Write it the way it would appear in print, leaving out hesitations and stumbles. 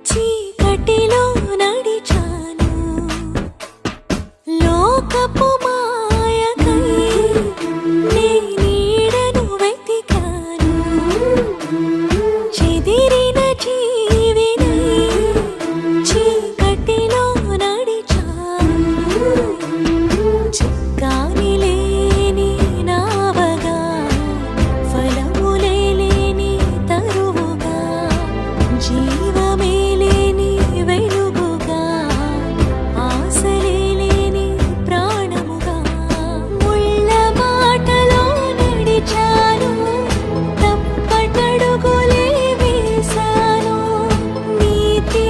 చీకటిలో నడిచాను లోకపు మాయకై నీ నీడను వెతికాను చెదిరిన జీవినై చీకటిలో నడిచాను చిక్కాని లేని నావగా ఫలములే లేని తరువుగా జీవమే లేని వెలుగుగా ఆశలే లేని ప్రాణముగా ముళ్ళ మాటలో నడిచాను తప్పటడుగులే వేశాను నీతి